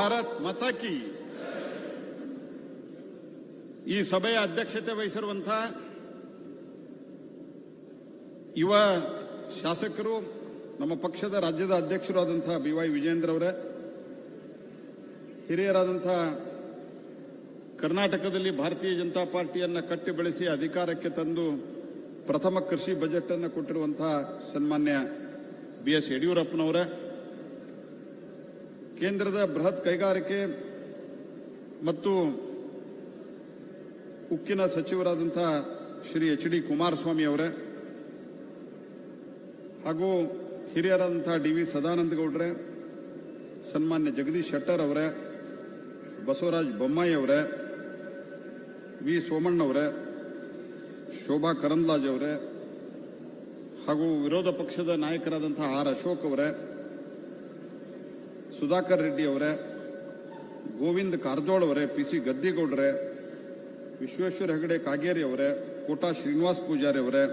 ಭಾರತ್ ಮಾತಾ ಕಿ. ಈ ಸಭೆಯ ಅಧ್ಯಕ್ಷತೆ ವಹಿಸಿರುವಂತಹ ಯುವ ಶಾಸಕರು, ನಮ್ಮ ಪಕ್ಷದ ರಾಜ್ಯದ ಅಧ್ಯಕ್ಷರಾದಂತಹ BY ವಿಜೇಂದ್ರ ಅವರೇ, ಹಿರಿಯರಾದಂತಹ ಕರ್ನಾಟಕದಲ್ಲಿ ಭಾರತೀಯ ಜನತಾ ಪಾರ್ಟಿಯನ್ನು ಕಟ್ಟಿ ಬೆಳೆಸಿ ಅಧಿಕಾರಕ್ಕೆ ತಂದು ಪ್ರಥಮ ಕೃಷಿ ಬಜೆಟ್ ಅನ್ನು ಕೊಟ್ಟಿರುವಂತಹ ಸನ್ಮಾನ್ಯ BS ಯಡಿಯೂರಪ್ಪನವರೇ, ಕೇಂದ್ರದ ಬೃಹತ್ ಕೈಗಾರಿಕೆ ಮತ್ತು ಉಕ್ಕಿನ ಸಚಿವರಾದಂತಹ ಶ್ರೀ HD ಕುಮಾರಸ್ವಾಮಿ ಅವರೇ, ಹಾಗೂ ಹಿರಿಯರಾದಂತಹ DV ಸದಾನಂದ ಗೌಡ್ರೆ, ಸನ್ಮಾನ್ಯ ಜಗದೀಶ್ ಶೆಟ್ಟರ್ ಅವರೇ, ಬಸವರಾಜ ಬೊಮ್ಮಾಯಿ ಅವರೇ, ವಿ ಸೋಮಣ್ಣವರೇ, ಶೋಭಾ ಕರಂದ್ಲಾಜೆ ಅವರೇ, ಹಾಗೂ ವಿರೋಧ ಪಕ್ಷದ ನಾಯಕರಾದಂತಹ R ಅಶೋಕ್ ಅವರೇ, ಸುಧಾಕರ್ ರೆಡ್ಡಿ ಅವರೇ, ಗೋವಿಂದ ಕಾರಜೋಳ ಅವರೇ, PC ಗದ್ದಿಗೌಡ್ರೆ, ವಿಶ್ವೇಶ್ವರ ಹೆಗಡೆ ಕಾಗೇರಿ ಅವರೇ, ಕೋಟಾ ಶ್ರೀನಿವಾಸ್ ಪೂಜಾರಿ ಅವರೇ,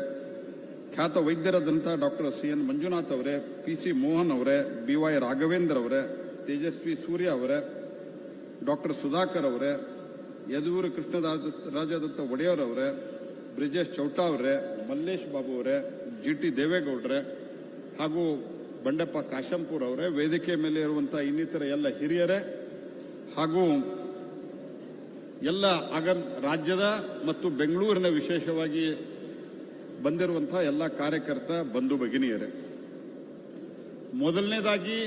ಖ್ಯಾತ ವೈದ್ಯರಾದಂತಹ ಡಾಕ್ಟರ್ CN ಮಂಜುನಾಥ್ ಅವರೇ, PC ಮೋಹನ್ ಅವರೇ, BY ರಾಘವೇಂದ್ರ ಅವರೇ, ತೇಜಸ್ವಿ ಸೂರ್ಯ ಅವರೇ, ಡಾಕ್ಟರ್ ಸುಧಾಕರ್ ಅವರೇ, ಯದುವೂರು ಕೃಷ್ಣರಾಜದತ್ತ ಒಡೆಯರ್ ಅವರೇ, ಬ್ರಿಜೇಶ್ ಚೌಟಾ ಅವರೇ, ಮಲ್ಲೇಶ್ ಬಾಬು ಅವರೇ, GT ದೇವೇಗೌಡ್ರೆ, ಹಾಗೂ ಬಂಡೆಪ್ಪ ಕಾಶಂಪುರ್ ಅವರೇ, ವೇದಿಕೆ ಮೇಲೆ ಇರುವಂತಹ ಇನ್ನಿತರ ಎಲ್ಲ ಹಿರಿಯರೇ, ಹಾಗೂ ಎಲ್ಲ ರಾಜ್ಯದ ಮತ್ತು ಬೆಂಗಳೂರಿನ ವಿಶೇಷವಾಗಿ ಬಂದಿರುವಂತಹ ಎಲ್ಲ ಕಾರ್ಯಕರ್ತ ಬಂಧು ಭಗಿನಿಯರೇ, ಮೊದಲನೇದಾಗಿ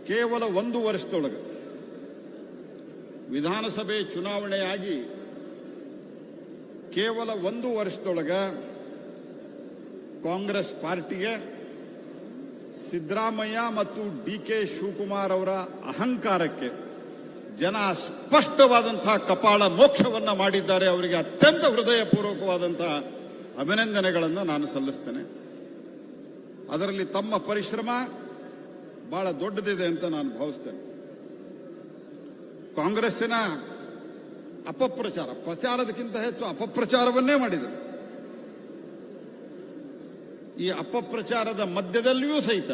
ಕೇವಲ 1 ವರ್ಷದೊಳಗೆ ವಿಧಾನಸಭೆ ಚುನಾವಣೆಯಾಗಿ ಕೇವಲ 1 ವರ್ಷದೊಳಗೆ ಕಾಂಗ್ರೆಸ್ ಪಾರ್ಟಿಗೆ ಸಿದ್ದರಾಮಯ್ಯ ಮತ್ತು DK ಶಿವಕುಮಾರ್ ಅವರ ಅಹಂಕಾರಕ್ಕೆ ಜನ ಸ್ಪಷ್ಟವಾದಂತಹ ಕಪಾಳ ಮೋಕ್ಷವನ್ನ ಮಾಡಿದ್ದಾರೆ. ಅವರಿಗೆ ಅತ್ಯಂತ ಹೃದಯಪೂರ್ವಕವಾದಂತಹ ಅಭಿನಂದನೆಗಳನ್ನು ನಾನು ಸಲ್ಲಿಸ್ತೇನೆ. ಅದರಲ್ಲಿ ತಮ್ಮ ಪರಿಶ್ರಮ ಬಹಳ ದೊಡ್ಡದಿದೆ ಅಂತ ನಾನು ಭಾವಿಸ್ತೇನೆ. ಕಾಂಗ್ರೆಸ್ಸಿನ ಪ್ರಚಾರದಕ್ಕಿಂತ ಹೆಚ್ಚು ಅಪಪ್ರಚಾರವನ್ನೇ ಮಾಡಿದರು. ಈ ಅಪಪ್ರಚಾರದ ಮಧ್ಯದಲ್ಲಿಯೂ ಸಹಿತ,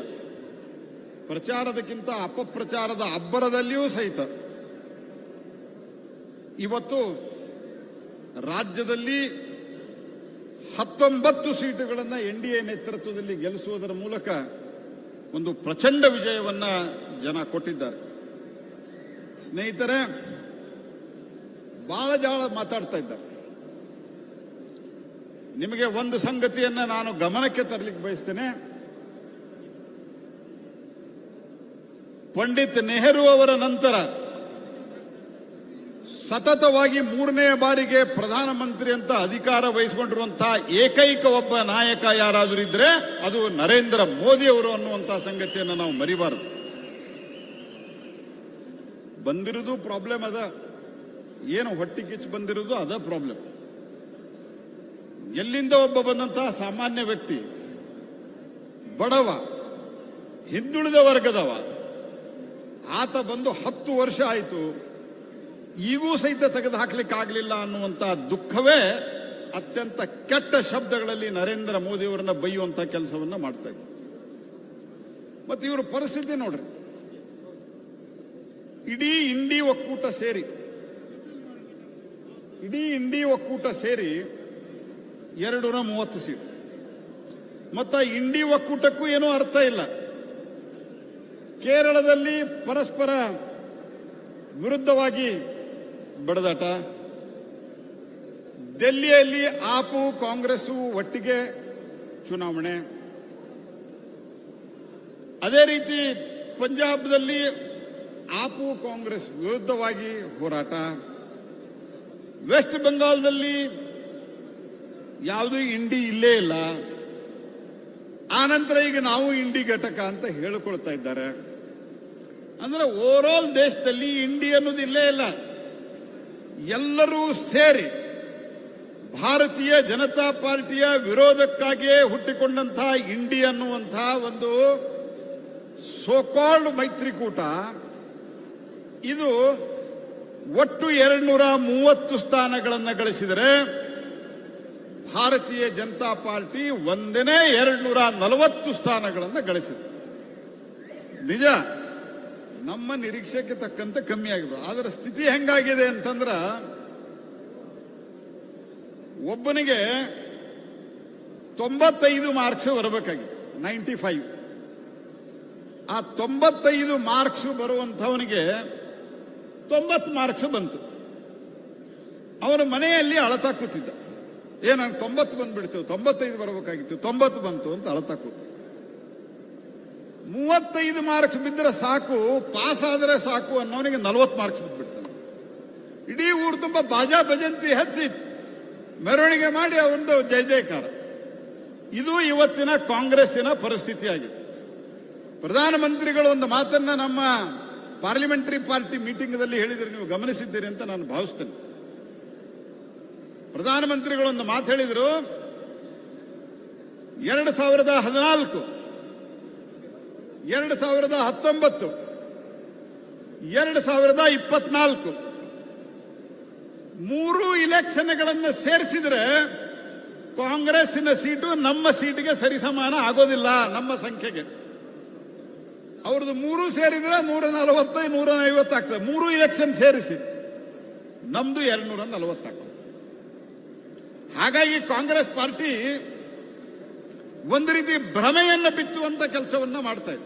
ಪ್ರಚಾರದಕ್ಕಿಂತ ಅಪಪ್ರಚಾರದ ಅಬ್ಬರದಲ್ಲಿಯೂ ಸಹಿತ ಇವತ್ತು ರಾಜ್ಯದಲ್ಲಿ 19 ಸೀಟುಗಳನ್ನು NDA ನೇತೃತ್ವದಲ್ಲಿ ಗೆಲ್ಲಿಸುವುದರ ಮೂಲಕ ಒಂದು ಪ್ರಚಂಡ ವಿಜಯವನ್ನ ಜನ ಕೊಟ್ಟಿದ್ದಾರೆ. ಸ್ನೇಹಿತರೆ, ಬಹಳ ಜಾಳ ಮಾತಾಡ್ತಾ ಇದ್ದಾರೆ. ನಿಮಗೆ ಒಂದು ಸಂಗತಿಯನ್ನ ನಾನು ಗಮನಕ್ಕೆ ತರಲಿಕ್ಕೆ ಬಯಸ್ತೇನೆ. ಪಂಡಿತ್ ನೆಹರು ಅವರ ನಂತರ ಸತತವಾಗಿ 3ನೇ ಬಾರಿಗೆ ಪ್ರಧಾನಮಂತ್ರಿ ಅಂತ ಅಧಿಕಾರ ವಹಿಸಿಕೊಂಡಿರುವಂತಹ ಏಕೈಕ ಒಬ್ಬ ನಾಯಕ ಯಾರಾದರೂ ಇದ್ರೆ ಅದು ನರೇಂದ್ರ ಮೋದಿ ಅವರು ಅನ್ನುವಂತಹ ಸಂಗತಿಯನ್ನು ನಾವು ಮರಿಬಾರದು. ಬಂದಿರೋದು ಪ್ರಾಬ್ಲಮ್ ಅದ, ಏನು ಹೊಟ್ಟಿ ಕಿಚ್ಚು ಬಂದಿರೋದು ಅದ ಪ್ರಾಬ್ಲಮ್. ಎಲ್ಲಿಂದ ಒಬ್ಬ ಬಂದಂತಹ ಸಾಮಾನ್ಯ ವ್ಯಕ್ತಿ, ಬಡವ, ಹಿಂದುಳಿದ ವರ್ಗದವ, ಆತ ಬಂದು 10 ವರ್ಷ ಆಯಿತು, ಈಗೂ ಸಹಿತ ತೆಗೆದು ಹಾಕ್ಲಿಕ್ಕೆ ಆಗಲಿಲ್ಲ ಅನ್ನುವಂತಹ ದುಃಖವೇ ಅತ್ಯಂತ ಕೆಟ್ಟ ಶಬ್ದಗಳಲ್ಲಿ ನರೇಂದ್ರ ಮೋದಿ ಅವರನ್ನ ಬೈಯುವಂತಹ ಕೆಲಸವನ್ನ ಮಾಡ್ತಾ ಇದ್ದಾರೆ. ಮತ್ತೆ ಇವ್ರ ಪರಿಸ್ಥಿತಿ ನೋಡ್ರಿ, ಇಡೀ ಇಂಡಿ ಒಕ್ಕೂಟ ಸೇರಿ 230 ಸೀಟು. ಮತ್ತು ಇಂಡಿ ಒಕ್ಕೂಟಕ್ಕೂ ಏನೂ ಅರ್ಥ ಇಲ್ಲ. ಕೇರಳದಲ್ಲಿ ಪರಸ್ಪರ ವಿರುದ್ಧವಾಗಿ ಬಡದಾಟ, ದಿಲ್ಲಿಯಲ್ಲಿ ಆಪು ಕಾಂಗ್ರೆಸ್ಸು ಒಟ್ಟಿಗೆ ಚುನಾವಣೆ, ಅದೇ ರೀತಿ ಪಂಜಾಬ್ದಲ್ಲಿ ಆಪು ಕಾಂಗ್ರೆಸ್ ವಿರುದ್ಧವಾಗಿ ಹೋರಾಟ, ವೆಸ್ಟ್ ಬೆಂಗಾಲ್ದಲ್ಲಿ ಯಾವುದೂ ಇಂಡಿ ಇಲ್ಲೇ ಇಲ್ಲ. ಆನಂತರ ಈಗ ನಾವು ಇಂಡಿ ಘಟಕ ಅಂತ ಹೇಳಿಕೊಳ್ತಾ ಇದ್ದಾರೆ. ಅಂದ್ರೆ ಓವರ್ ಆಲ್ ದೇಶದಲ್ಲಿ ಇಂಡಿ ಅನ್ನೋದು ಇಲ್ಲೇ ಇಲ್ಲ. ಎಲ್ಲರೂ ಸೇರಿ ಭಾರತೀಯ ಜನತಾ ಪಾರ್ಟಿಯ ವಿರೋಧಕ್ಕಾಗಿಯೇ ಹುಟ್ಟಿಕೊಂಡಂತಹ ಇಂಡಿ ಅನ್ನುವಂತಹ ಒಂದು ಸೋಕಾಲ್ಡ್ ಮೈತ್ರಿಕೂಟ ಇದು ಒಟ್ಟು 230 ಸ್ಥಾನಗಳನ್ನು ಗಳಿಸಿದರೆ ಭಾರತೀಯ ಜನತಾ ಪಾರ್ಟಿ ಒಂದನೇ 240 ಸ್ಥಾನಗಳನ್ನು ಗಳಿಸಿದೆ. ನಿಜ, ನಮ್ಮ ನಿರೀಕ್ಷೆಗೆ ತಕ್ಕಂತೆ ಕಮ್ಮಿ ಆಗಿಬಿಡು. ಅದರ ಸ್ಥಿತಿ ಹೆಂಗಾಗಿದೆ ಅಂತಂದ್ರ, ಒಬ್ಬನಿಗೆ 95 ಮಾರ್ಕ್ಸ್ ಬರಬೇಕಾಗಿ, 95. ಆ 95 ಮಾರ್ಕ್ಸ್ ಬರುವಂಥವನಿಗೆ 90 ಮಾರ್ಕ್ಸ್ ಬಂತು. ಅವನ ಮನೆಯಲ್ಲಿ ಅಳತಾ ಕೂತಿದ್ದ, ನಂಗೆ 90 ಬಂದ್ಬಿಡ್ತು, 95 ಬರಬೇಕಾಗಿತ್ತು, 90 ಬಂತು ಅಂತ ಅಳತಾ ಕೂತು. 35 ಮಾರ್ಕ್ಸ್ ಬಿದ್ದರೆ ಸಾಕು, ಪಾಸ್ ಆದರೆ ಸಾಕು ಅನ್ನೋನಿಗೆ 40 ಮಾರ್ಕ್ಸ್ ಬಿದ್ದುಬಿಡ್ತಾನೆ. ಇಡೀ ಊರು ತುಂಬ ಬಾಜಾ ಭಜಂತಿ ಹಚ್ಚಿ ಮೆರವಣಿಗೆ ಮಾಡಿ ಒಂದು ಜಯ ಜಯಕಾರ. ಇದು ಇವತ್ತಿನ ಕಾಂಗ್ರೆಸ್ಸಿನ ಪರಿಸ್ಥಿತಿ ಆಗಿದೆ. ಪ್ರಧಾನಮಂತ್ರಿಗಳು ಒಂದು ಮಾತನ್ನ ನಮ್ಮ ಪಾರ್ಲಿಮೆಂಟರಿ ಪಾರ್ಟಿ ಮೀಟಿಂಗ್ದಲ್ಲಿ ಹೇಳಿದ್ರೆ ನೀವು ಗಮನಿಸಿದ್ದೀರಿ ಅಂತ ನಾನು ಭಾವಿಸ್ತೇನೆ. ಪ್ರಧಾನಮಂತ್ರಿಗಳು ಒಂದು ಮಾತು ಹೇಳಿದ್ರು, 2014, 2019, 2024 3 ಇಲೆಕ್ಷನ್ಗಳನ್ನು ಸೇರಿಸಿದ್ರೆ ಕಾಂಗ್ರೆಸ್ಸಿನ ಸೀಟು ನಮ್ಮ ಸೀಟಿಗೆ ಸರಿಸಮಾನ ಆಗೋದಿಲ್ಲ, ನಮ್ಮ ಸಂಖ್ಯೆಗೆ. ಅವ್ರದ್ದು 3 ಸೇರಿದ್ರೆ 140, 150 ಆಗ್ತದೆ. 3 ಇಲೆಕ್ಷನ್ ಸೇರಿಸಿ ನಮ್ದು 240 ಆಗ್ತದೆ. ಹಾಗಾಗಿ ಕಾಂಗ್ರೆಸ್ ಪಾರ್ಟಿ ಒಂದು ರೀತಿ ಭ್ರಮೆಯನ್ನು ಬಿತ್ತುವಂತ ಕೆಲಸವನ್ನ ಮಾಡ್ತಾ ಇದೆ.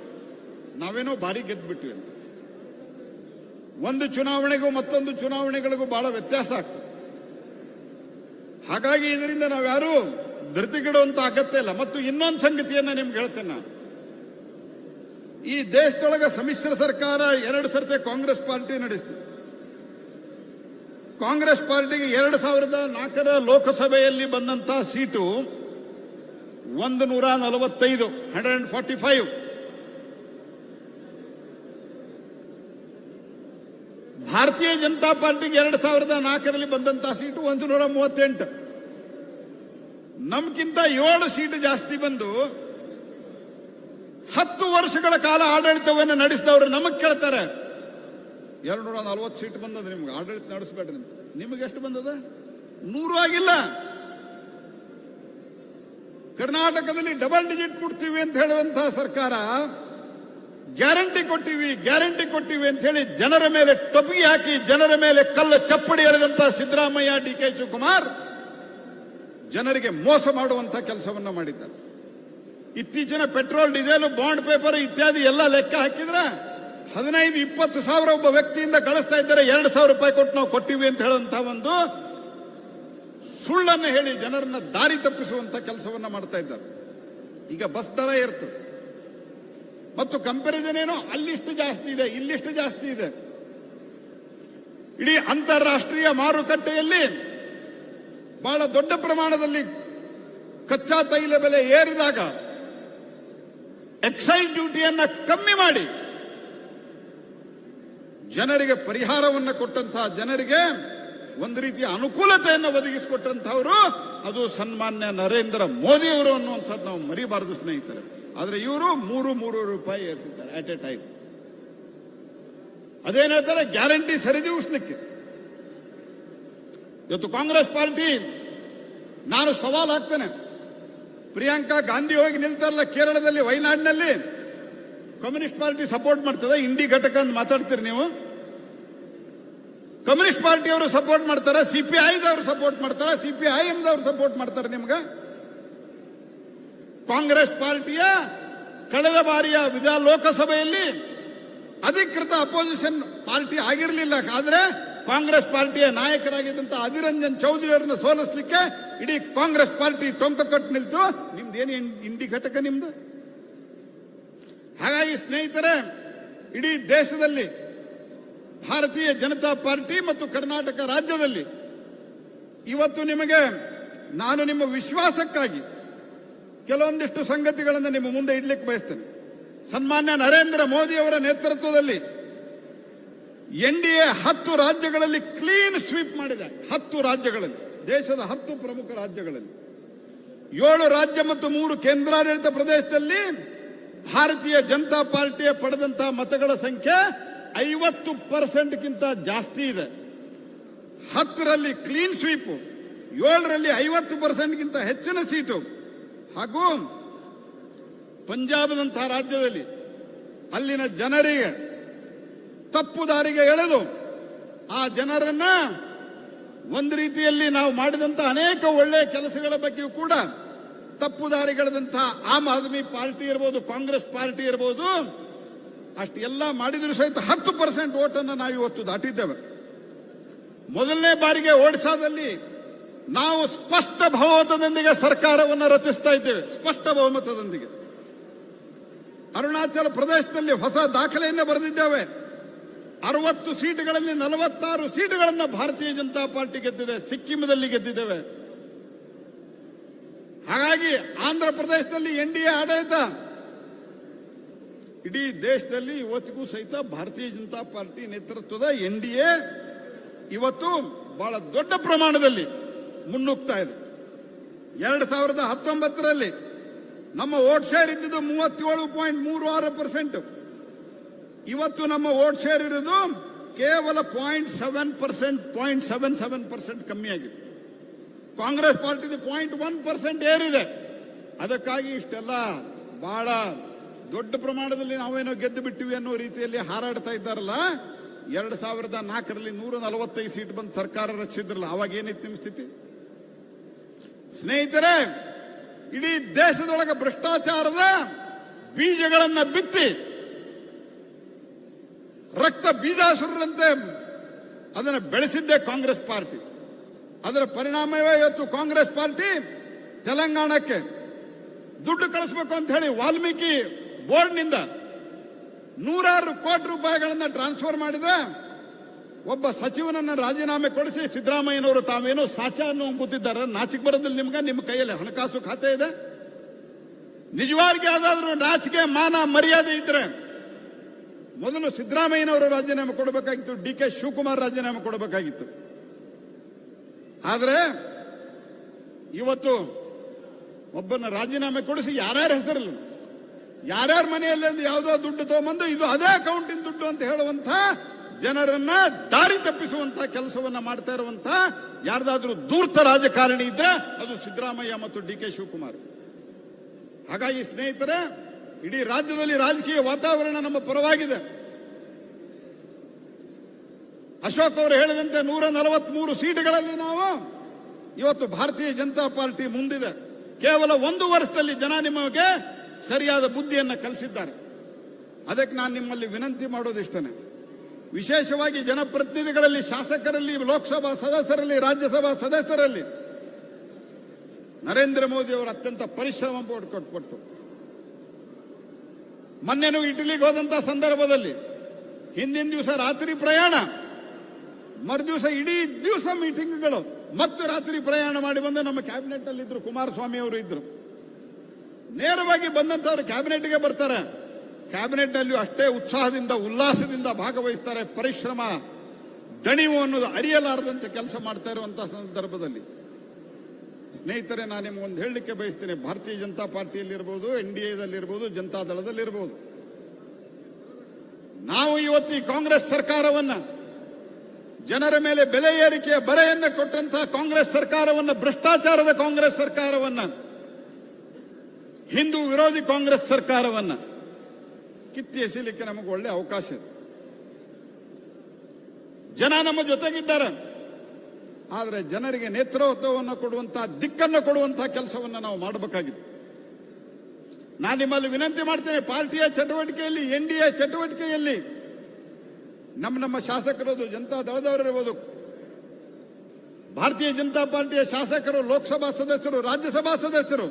ನಾವೇನೋ ಬಾರಿ ಗೆದ್ದುಬಿಟ್ವಿ ಅಂತ. ಒಂದು ಚುನಾವಣೆಗೂ ಮತ್ತೊಂದು ಚುನಾವಣೆಗಳಿಗೂ ಬಹಳ ವ್ಯತ್ಯಾಸ ಆಗ್ತದೆ. ಹಾಗಾಗಿ ಇದರಿಂದ ನಾವ್ಯಾರೂ ಧೃತಿಗಿಡುವಂತ ಅಗತ್ಯ ಇಲ್ಲ. ಮತ್ತು ಇನ್ನೊಂದು ಸಂಗತಿಯನ್ನ ನಿಮ್ಗೆ ಹೇಳ್ತೇನೆ ನಾನು, ಈ ದೇಶದೊಳಗೆ ಸಮ್ಮಿಶ್ರ ಸರ್ಕಾರ 2 ಸರ್ತಿ ಕಾಂಗ್ರೆಸ್ ಪಾರ್ಟಿ ನಡೆಸಿತು. ಕಾಂಗ್ರೆಸ್ ಪಾರ್ಟಿಗೆ 2004 ಲೋಕಸಭೆಯಲ್ಲಿ ಬಂದಂತ ಸೀಟು 145, 145. ಭಾರತೀಯ ಜನತಾ ಪಾರ್ಟಿಗೆ 2004ರಲ್ಲಿ ಬಂದಂತ ಸೀಟು 138. ನಮ್ಗಿಂತ 7 ಸೀಟು ಜಾಸ್ತಿ ಬಂದು 10 ವರ್ಷಗಳ ಕಾಲ ಆಡಳಿತವನ್ನು ನಡೆಸಿದವರು ನಮಗ್ ಕೇಳ್ತಾರೆ, 240 ಸೀಟ್ ಬಂದದ, ನಿಮ್ಗೆ ಆಡಳಿತ ನಡೆಸಬೇಡ್ರಿ, ನಿಮಗೆ ಎಷ್ಟು ಬಂದದ? 100 ಆಗಿಲ್ಲ. ಕರ್ನಾಟಕದಲ್ಲಿ ಡಬಲ್ ಡಿಜಿಟ್ ಮುಟ್ತೀವಿ ಅಂತ ಹೇಳುವಂತಹ ಸರ್ಕಾರ ಗ್ಯಾರಂಟಿ ಕೊಟ್ಟಿವಿ ಅಂತ ಹೇಳಿ ಜನರ ಮೇಲೆ ಟೊಪ್ಪಿಗೆ ಹಾಕಿ ಜನರ ಮೇಲೆ ಕಲ್ಲ ಚಪ್ಪಡಿ ಎಳೆದಂತಹ ಸಿದ್ದರಾಮಯ್ಯ, ಡಿ.ಕೆ. ಶಿವಕುಮಾರ್ ಜನರಿಗೆ ಮೋಸ ಮಾಡುವಂತ ಕೆಲಸವನ್ನ ಮಾಡಿದ್ದಾರೆ. ಇತ್ತೀಚಿನ ಪೆಟ್ರೋಲ್, ಡೀಸೆಲ್, ಬಾಂಡ್ ಪೇಪರ್ ಇತ್ಯಾದಿ ಎಲ್ಲ ಲೆಕ್ಕ ಹಾಕಿದ್ರೆ 15-20 ಸಾವಿರ ಒಬ್ಬ ವ್ಯಕ್ತಿಯಿಂದ ಕಳಿಸ್ತಾ ಇದ್ದಾರೆ. 2,000 ರೂಪಾಯಿ ಕೊಟ್ಟು ನಾವು ಕೊಟ್ಟಿವಿ ಅಂತ ಹೇಳುವಂತಹ ಒಂದು ಸುಳ್ಳನ್ನು ಹೇಳಿ ಜನರನ್ನ ದಾರಿ ತಪ್ಪಿಸುವಂತ ಕೆಲಸವನ್ನ ಮಾಡ್ತಾ ಇದ್ದಾರೆ. ಈಗ ಬಸ್ ದರ ಇರ್ತದೆ ಮತ್ತು ಕಂಪ್ಯಾರಿಸನ್ ಏನೋ ಅಲ್ಲಿಷ್ಟು ಜಾಸ್ತಿ ಇದೆ, ಇಲ್ಲಿಷ್ಟು ಜಾಸ್ತಿ ಇದೆ. ಇಡೀ ಅಂತಾರಾಷ್ಟ್ರೀಯ ಮಾರುಕಟ್ಟೆಯಲ್ಲಿ ಬಹಳ ದೊಡ್ಡ ಪ್ರಮಾಣದಲ್ಲಿ ಕಚ್ಚಾ ತೈಲ ಬೆಲೆ ಏರಿದಾಗ ಎಕ್ಸೈಸ್ ಡ್ಯೂಟಿಯನ್ನ ಕಮ್ಮಿ ಮಾಡಿ ಜನರಿಗೆ ಪರಿಹಾರವನ್ನು ಕೊಟ್ಟಂತಹ, ಜನರಿಗೆ ಒಂದು ರೀತಿಯ ಅನುಕೂಲತೆಯನ್ನು ಒದಗಿಸಿಕೊಟ್ಟಂತಹವರು ಅದು ಸನ್ಮಾನ್ಯ ನರೇಂದ್ರ ಮೋದಿ ಅವರು ಅನ್ನುವಂಥದ್ದು ನಾವು ಮರಿಬಾರದು ಸ್ನೇಹಿತರೆ. ಆದ್ರೆ ಇವರು 3 ರೂಪಾಯಿ ಏರಿಸಿದ್ದಾರೆ ಅಟ್ ಎ ಟೈಮ್. ಅದೇನ್ ಹೇಳ್ತಾರೆ, ಗ್ಯಾರಂಟಿ ಸರಿದೂಗಿಸ್ಲಿಕ್ಕೆ. ಇವತ್ತು ಕಾಂಗ್ರೆಸ್ ಪಾರ್ಟಿ, ನಾನು ಸವಾಲ್ ಹಾಕ್ತೇನೆ, ಪ್ರಿಯಾಂಕಾ ಗಾಂಧಿ ಹೋಗಿ ನಿಲ್ತಾರಲ್ಲ ಕೇರಳದಲ್ಲಿ, ವಯನಾಡಿನಲ್ಲಿ, ಕಮ್ಯುನಿಸ್ಟ್ ಪಾರ್ಟಿ ಸಪೋರ್ಟ್ ಮಾಡ್ತದೆ. ಇಂಡಿ ಘಟಕ ಅಂತ ಮಾತಾಡ್ತೀರಿ ನೀವು. ಕಮ್ಯುನಿಸ್ಟ್ ಪಾರ್ಟಿಯವರು ಸಪೋರ್ಟ್ ಮಾಡ್ತಾರೆ, ಸಿಪಿಐದವರು ಸಪೋರ್ಟ್ ಮಾಡ್ತಾರೆ, ಸಿಪಿಐಎಂದವರು ಸಪೋರ್ಟ್ ಮಾಡ್ತಾರೆ. ನಿಮ್ಗೆ ಕಾಂಗ್ರೆಸ್ ಪಾರ್ಟಿಯ ಕಳೆದ ಬಾರಿಯ ಲೋಕಸಭೆಯಲ್ಲಿ ಅಧಿಕೃತ ಅಪೋಸಿಷನ್ ಪಾರ್ಟಿ ಆಗಿರಲಿಲ್ಲ. ಆದ್ರೆ ಕಾಂಗ್ರೆಸ್ ಪಾರ್ಟಿಯ ನಾಯಕರಾಗಿದ್ದಂತ ಅಧೀರ್ ರಂಜನ್ ಚೌಧರಿ ಅವರನ್ನು ಸೋಲಿಸಲಿಕ್ಕೆ ಇಡೀ ಕಾಂಗ್ರೆಸ್ ಪಾರ್ಟಿ ಟೊಂಕ ಕಟ್ಟು ನಿಲ್ತು. ನಿಮ್ದೇನು ಇಂಡಿ ಘಟಕ ನಿಮ್ದು? ಹಾಗಾಗಿ ಸ್ನೇಹಿತರೆ, ಇಡೀ ದೇಶದಲ್ಲಿ ಭಾರತೀಯ ಜನತಾ ಪಾರ್ಟಿ ಮತ್ತು ಕರ್ನಾಟಕ ರಾಜ್ಯದಲ್ಲಿ ಇವತ್ತು ನಿಮಗೆ ನಾನು ನಿಮ್ಮ ವಿಶ್ವಾಸಕ್ಕಾಗಿ ಕೆಲವೊಂದಿಷ್ಟು ಸಂಗತಿಗಳನ್ನು ನಿಮ್ಮ ಮುಂದೆ ಇಡ್ಲಿಕ್ಕೆ ಬಯಸ್ತೇನೆ. ಸನ್ಮಾನ್ಯ ನರೇಂದ್ರ ಮೋದಿ ಅವರ ನೇತೃತ್ವದಲ್ಲಿ NDA 10 ರಾಜ್ಯಗಳಲ್ಲಿ ಕ್ಲೀನ್ ಸ್ವೀಪ್ ಮಾಡಿದೆ. 10 ರಾಜ್ಯಗಳಲ್ಲಿ, ದೇಶದ 10 ಪ್ರಮುಖ ರಾಜ್ಯಗಳಲ್ಲಿ, 7 ರಾಜ್ಯ ಮತ್ತು 3 ಕೇಂದ್ರಾಡಳಿತ ಪ್ರದೇಶದಲ್ಲಿ ಭಾರತೀಯ ಜನತಾ ಪಾರ್ಟಿಯ ಪಡೆದಂತಹ ಮತಗಳ ಸಂಖ್ಯೆ 50%ಗಿಂತ ಜಾಸ್ತಿ ಇದೆ. 10ರಲ್ಲಿ ಕ್ಲೀನ್ ಸ್ವೀಪ್, 7ರಲ್ಲಿ 50%ಗಿಂತ ಹೆಚ್ಚಿನ ಸೀಟು. ಹಾಗೂ ಪಂಜಾಬದಂತಹ ರಾಜ್ಯದಲ್ಲಿ ಅಲ್ಲಿನ ಜನರಿಗೆ ತಪ್ಪು ದಾರಿಗೆ ಎಳೆದು ಆ ಜನರನ್ನ ಒಂದು ರೀತಿಯಲ್ಲಿ ನಾವು ಮಾಡಿದಂತ ಅನೇಕ ಒಳ್ಳೆಯ ಕೆಲಸಗಳ ಬಗ್ಗೆಯೂ ಕೂಡ ತಪ್ಪು ದಾರಿಗೆಳೆದಂತಹ ಆಮ್ ಆದ್ಮಿ ಪಾರ್ಟಿ ಇರ್ಬೋದು, ಕಾಂಗ್ರೆಸ್ ಪಾರ್ಟಿ ಇರ್ಬೋದು, ಅಷ್ಟೆಲ್ಲ ಮಾಡಿದ್ರು ಸಹಿತ 10% ಓಟನ್ನು ನಾವು ಇವತ್ತು ದಾಟಿದ್ದೇವೆ. ಮೊದಲನೇ ಬಾರಿಗೆ ಒಡಿಶಾದಲ್ಲಿ ನಾವು ಸ್ಪಷ್ಟ ಬಹುಮತದೊಂದಿಗೆ ಸರ್ಕಾರವನ್ನು ರಚಿಸ್ತಾ ಇದ್ದೇವೆ, ಸ್ಪಷ್ಟ ಬಹುಮತದೊಂದಿಗೆ. ಅರುಣಾಚಲ ಪ್ರದೇಶದಲ್ಲಿ ಹೊಸ ದಾಖಲೆಯನ್ನು ಬರೆದಿದ್ದೇವೆ. 60 ಸೀಟುಗಳಲ್ಲಿ 46 ಸೀಟುಗಳನ್ನು ಭಾರತೀಯ ಜನತಾ ಪಾರ್ಟಿ ಗೆದ್ದಿದೆ. ಸಿಕ್ಕಿಂದಲ್ಲಿ ಗೆದ್ದಿದ್ದೇವೆ. ಹಾಗಾಗಿ ಆಂಧ್ರ ಪ್ರದೇಶದಲ್ಲಿ NDA ಆಡಳಿತ, ಇಡೀ ದೇಶದಲ್ಲಿ ಇವತ್ತಿಗೂ ಸಹಿತ ಭಾರತೀಯ ಜನತಾ ಪಾರ್ಟಿ ನೇತೃತ್ವದ NDA ಇವತ್ತು ಬಹಳ ದೊಡ್ಡ ಪ್ರಮಾಣದಲ್ಲಿ ಮುನ್ನುಗ್ತಾ ಇದೆ. 2019ರಲ್ಲಿ ನಮ್ಮ ವೋಟ್ ಶೇರ್ ಇದ್ದಿದ್ದು 37.36%. ಇವತ್ತು ನಮ್ಮ ವೋಟ್ ಶೇರ್ ಇರೋದು ಕೇವಲ 0.77% ಕಮ್ಮಿ ಆಗಿದೆ. ಕಾಂಗ್ರೆಸ್ ಪಾರ್ಟಿದು 0.1% ಏರಿದೆ. ಅದಕ್ಕಾಗಿ ಇಷ್ಟೆಲ್ಲ ಬಹಳ ದೊಡ್ಡ ಪ್ರಮಾಣದಲ್ಲಿ ನಾವೇನೋ ಗೆದ್ದು ಬಿಟ್ಟಿವಿ ಅನ್ನೋ ರೀತಿಯಲ್ಲಿ ಹಾರಾಡ್ತಾ ಇದ್ದಾರಲ್ಲ. 2004ರಲ್ಲಿ 145 ಸೀಟ್ ಬಂದು ಸರ್ಕಾರ ರಚಿಸಿದ್ರಲ್ಲ, ಅವಾಗ ಏನಿತ್ತು ನಿಮ್ಮ ಸ್ಥಿತಿ? ಸ್ನೇಹಿತರೆ, ಇಡೀ ದೇಶದೊಳಗೆ ಭ್ರಷ್ಟಾಚಾರದ ಬೀಜಗಳನ್ನ ಬಿತ್ತಿ ರಕ್ತ ಬೀಜಾಸುರರಂತೆ ಅದನ್ನು ಬೆಳೆಸಿದ್ದೇ ಕಾಂಗ್ರೆಸ್ ಪಾರ್ಟಿ. ಅದರ ಪರಿಣಾಮವೇ ಇವತ್ತು ಕಾಂಗ್ರೆಸ್ ಪಾರ್ಟಿ ತೆಲಂಗಾಣಕ್ಕೆ ದುಡ್ಡು ಕಳಿಸಬೇಕು ಅಂತ ಹೇಳಿ ವಾಲ್ಮೀಕಿ ಬೋರ್ಡ್ನಿಂದ 100 ಕೋಟಿ ರೂಪಾಯಿಗಳನ್ನ ಟ್ರಾನ್ಸ್ಫರ್ ಮಾಡಿದ್ರೆ ಒಬ್ಬ ಸಚಿವನನ್ನ ರಾಜೀನಾಮೆ ಕೊಡಿಸಿ ಸಿದ್ದರಾಮಯ್ಯನವರು ತಾವೇನೋ ಸಾಚಾ ಅನ್ನೋ ಕೂತಿದ್ದಾರೆ. ನಾಚಿಕೆ ಬರೋದಿಲ್ಲ ನಿಮ್ಗೆ? ನಿಮ್ಮ ಕೈಯಲ್ಲಿ ಹಣಕಾಸು ಖಾತೆ ಇದೆ. ನಿಜವಾಗಿ ಯಾವ್ದಾದ್ರು ನಾಚಿಕೆ ಮಾನ ಮರ್ಯಾದೆ ಇದ್ರೆ ಮೊದಲು ಸಿದ್ದರಾಮಯ್ಯನವರು ರಾಜೀನಾಮೆ ಕೊಡಬೇಕಾಗಿತ್ತು, DK ಶಿವಕುಮಾರ್ ರಾಜೀನಾಮೆ ಕೊಡಬೇಕಾಗಿತ್ತು. ಆದ್ರೆ ಇವತ್ತು ಒಬ್ಬನ ರಾಜೀನಾಮೆ ಕೊಡಿಸಿ ಯಾರ್ಯಾರ ಹೆಸರಲ್ಲ, ಯಾರ್ಯಾರ ಮನೆಯಲ್ಲಿ ಯಾವುದೋ ದುಡ್ಡು ತಗೊಂಬಂದು ಇದು ಅದೇ ಅಕೌಂಟಿನ ದುಡ್ಡು ಅಂತ ಹೇಳುವಂತ ಜನರನ್ನ ದಾರಿ ತಪ್ಪಿಸುವಂತ ಕೆಲಸವನ್ನ ಮಾಡ್ತಾ ಇರುವಂತ ಯಾರ್ದಾದ್ರೂ ಧೂರ್ತ ರಾಜಕಾರಣಿ ಇದ್ರೆ ಅದು ಸಿದ್ದರಾಮಯ್ಯ ಮತ್ತು DK ಶಿವಕುಮಾರ್. ಹಾಗಾಗಿ ಸ್ನೇಹಿತರೆ, ಇಡೀ ರಾಜ್ಯದಲ್ಲಿ ರಾಜಕೀಯ ವಾತಾವರಣ ನಮ್ಮ ಪರವಾಗಿದೆ. ಅಶೋಕ್ ಅವರು ಹೇಳಿದಂತೆ 143 ಸೀಟುಗಳಲ್ಲಿ ನಾವು ಇವತ್ತು ಭಾರತೀಯ ಜನತಾ ಪಾರ್ಟಿ ಮುಂದಿದೆ. ಕೇವಲ 1 ವರ್ಷದಲ್ಲಿ ಜನ ನಿಮಗೆ ಸರಿಯಾದ ಬುದ್ಧಿಯನ್ನು ಕಲಿಸಿದ್ದಾರೆ. ಅದಕ್ಕೆ ನಾನು ನಿಮ್ಮಲ್ಲಿ ವಿನಂತಿ ಮಾಡೋದಿಷ್ಟನೇ, ವಿಶೇಷವಾಗಿ ಜನಪ್ರತಿನಿಧಿಗಳಲ್ಲಿ, ಶಾಸಕರಲ್ಲಿ, ಲೋಕಸಭಾ ಸದಸ್ಯರಲ್ಲಿ, ರಾಜ್ಯಸಭಾ ಸದಸ್ಯರಲ್ಲಿ ನರೇಂದ್ರ ಮೋದಿ ಅವರು ಅತ್ಯಂತ ಪರಿಶ್ರಮ ಕೊಟ್ಟು ಮೊನ್ನೆನೂ ಇಟಲಿಗೆ ಹೋದಂತ ಸಂದರ್ಭದಲ್ಲಿ ಹಿಂದಿನ ದಿವಸ ರಾತ್ರಿ ಪ್ರಯಾಣ, ಮರುದಿವಸ ಇಡೀ ದಿವಸ ಮೀಟಿಂಗ್ಗಳು, ಮತ್ತು ರಾತ್ರಿ ಪ್ರಯಾಣ ಮಾಡಿ ಬಂದು ನಮ್ಮ ಕ್ಯಾಬಿನೆಟ್ ಅಲ್ಲಿ ಇದ್ರು. ಕುಮಾರಸ್ವಾಮಿ ಅವರು ಇದ್ರು. ನೇರವಾಗಿ ಬಂದಂತವ್ರು ಕ್ಯಾಬಿನೆಟ್ಗೆ ಬರ್ತಾರೆ. ಕ್ಯಾಬಿನೆಟ್ ಅಲ್ಲಿ ಅಷ್ಟೇ ಉತ್ಸಾಹದಿಂದ ಉಲ್ಲಾಸದಿಂದ ಭಾಗವಹಿಸ್ತಾರೆ. ಪರಿಶ್ರಮ ದಣಿವು ಅನ್ನೋದು ಅರಿಯಲಾರದಂತೆ ಕೆಲಸ ಮಾಡ್ತಾ ಇರುವಂತಹ ಸಂದರ್ಭದಲ್ಲಿ ಸ್ನೇಹಿತರೆ, ನಾನು ನಿಮ್ಗೊಂದು ಹೇಳಲಿಕ್ಕೆ ಬಯಸ್ತೇನೆ. ಭಾರತೀಯ ಜನತಾ ಪಾರ್ಟಿಯಲ್ಲಿರ್ಬೋದು, NDAದಲ್ಲಿರ್ಬೋದು, ಜನತಾ ದಳದಲ್ಲಿರ್ಬೋದು, ನಾವು ಇವತ್ತು ಈ ಕಾಂಗ್ರೆಸ್ ಸರ್ಕಾರವನ್ನ, ಜನರ ಮೇಲೆ ಬೆಲೆ ಏರಿಕೆಯ ಬರೆಯನ್ನು ಕೊಟ್ಟಂತಹ ಕಾಂಗ್ರೆಸ್ ಸರ್ಕಾರವನ್ನ, ಭ್ರಷ್ಟಾಚಾರದ ಕಾಂಗ್ರೆಸ್ ಸರ್ಕಾರವನ್ನ, ಹಿಂದೂ ವಿರೋಧಿ ಕಾಂಗ್ರೆಸ್ ಸರ್ಕಾರವನ್ನ ಕಿತ್ತಿ ಎಸೀಲಿಕ್ಕೆ ನಮಗೆ ಒಳ್ಳೆ ಅವಕಾಶ ಇದೆ. ಜನ ನಮ್ಮ ಜೊತೆಗಿದ್ದಾರೆ. ಆದರೆ ಜನರಿಗೆ ನೇತೃತ್ವವನ್ನು ಕೊಡುವಂತಹ, ದಿಕ್ಕನ್ನು ಕೊಡುವಂತಹ ಕೆಲಸವನ್ನು ನಾವು ಮಾಡಬೇಕಾಗಿದೆ. ನಾನು ನಿಮ್ಮಲ್ಲಿ ವಿನಂತಿ ಮಾಡ್ತೇನೆ, ಪಾರ್ಟಿಯ ಚಟುವಟಿಕೆಯಲ್ಲಿ, NDA ಚಟುವಟಿಕೆಯಲ್ಲಿ ನಮ್ಮ ಶಾಸಕರದು, ಜನತಾ ದಳದವರಿರ್ಬೋದು, ಭಾರತೀಯ ಜನತಾ ಪಾರ್ಟಿಯ ಶಾಸಕರು, ಲೋಕಸಭಾ ಸದಸ್ಯರು, ರಾಜ್ಯಸಭಾ ಸದಸ್ಯರು,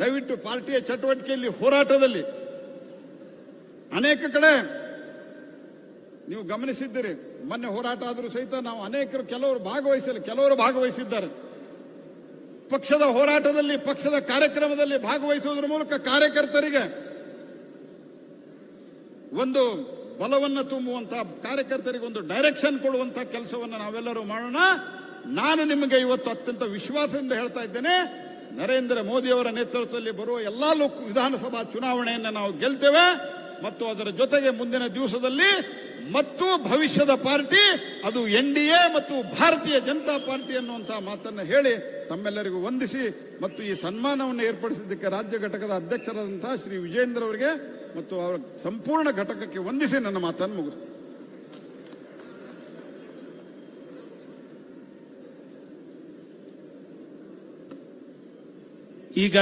ದಯವಿಟ್ಟು ಪಾರ್ಟಿಯ ಚಟುವಟಿಕೆಯಲ್ಲಿ, ಹೋರಾಟದಲ್ಲಿ ಅನೇಕ ಕಡೆ ನೀವು ಗಮನಿಸಿದ್ದೀರಿ. ಮೊನ್ನೆ ಹೋರಾಟ ಆದರೂ ಸಹಿತ ನಾವು ಅನೇಕರು, ಕೆಲವರು ಭಾಗವಹಿಸಿದ್ದಾರೆ. ಪಕ್ಷದ ಹೋರಾಟದಲ್ಲಿ, ಪಕ್ಷದ ಕಾರ್ಯಕ್ರಮದಲ್ಲಿ ಭಾಗವಹಿಸುವುದರ ಮೂಲಕ ಕಾರ್ಯಕರ್ತರಿಗೆ ಒಂದು ಬಲವನ್ನು ತುಂಬುವಂತಹ, ಕಾರ್ಯಕರ್ತರಿಗೆ ಒಂದು ಡೈರೆಕ್ಷನ್ ಕೊಡುವಂತಹ ಕೆಲಸವನ್ನು ನಾವೆಲ್ಲರೂ ಮಾಡೋಣ. ನಾನು ನಿಮಗೆ ಇವತ್ತು ಅತ್ಯಂತ ವಿಶ್ವಾಸದಿಂದ ಹೇಳ್ತಾ ಇದ್ದೇನೆ, ನರೇಂದ್ರ ಮೋದಿ ಅವರ ನೇತೃತ್ವದಲ್ಲಿ ಬರುವ ಎಲ್ಲಾ ವಿಧಾನಸಭಾ ಚುನಾವಣೆಯನ್ನು ನಾವು ಗೆಲ್ತೇವೆ. ಮತ್ತು ಅದರ ಜೊತೆಗೆ ಮುಂದಿನ ದಿವಸದಲ್ಲಿ ಮತ್ತು ಭವಿಷ್ಯದ ಪಾರ್ಟಿ ಅದು NDA ಮತ್ತು ಭಾರತೀಯ ಜನತಾ ಪಾರ್ಟಿ ಅನ್ನುವಂತಹ ಮಾತನ್ನು ಹೇಳಿ ತಮ್ಮೆಲ್ಲರಿಗೂ ವಂದಿಸಿ ಮತ್ತು ಈ ಸನ್ಮಾನವನ್ನು ಏರ್ಪಡಿಸಿದ್ದಕ್ಕೆ ರಾಜ್ಯ ಘಟಕದ ಅಧ್ಯಕ್ಷರಾದಂತಹ ಶ್ರೀ ವಿಜೇಂದ್ರ ಅವರಿಗೆ ಮತ್ತು ಅವರ ಸಂಪೂರ್ಣ ಘಟಕಕ್ಕೆ ವಂದಿಸಿ ನನ್ನ ಮಾತನ್ನು ಮುಗಿಸ್ತೇನೆ. ಈಗ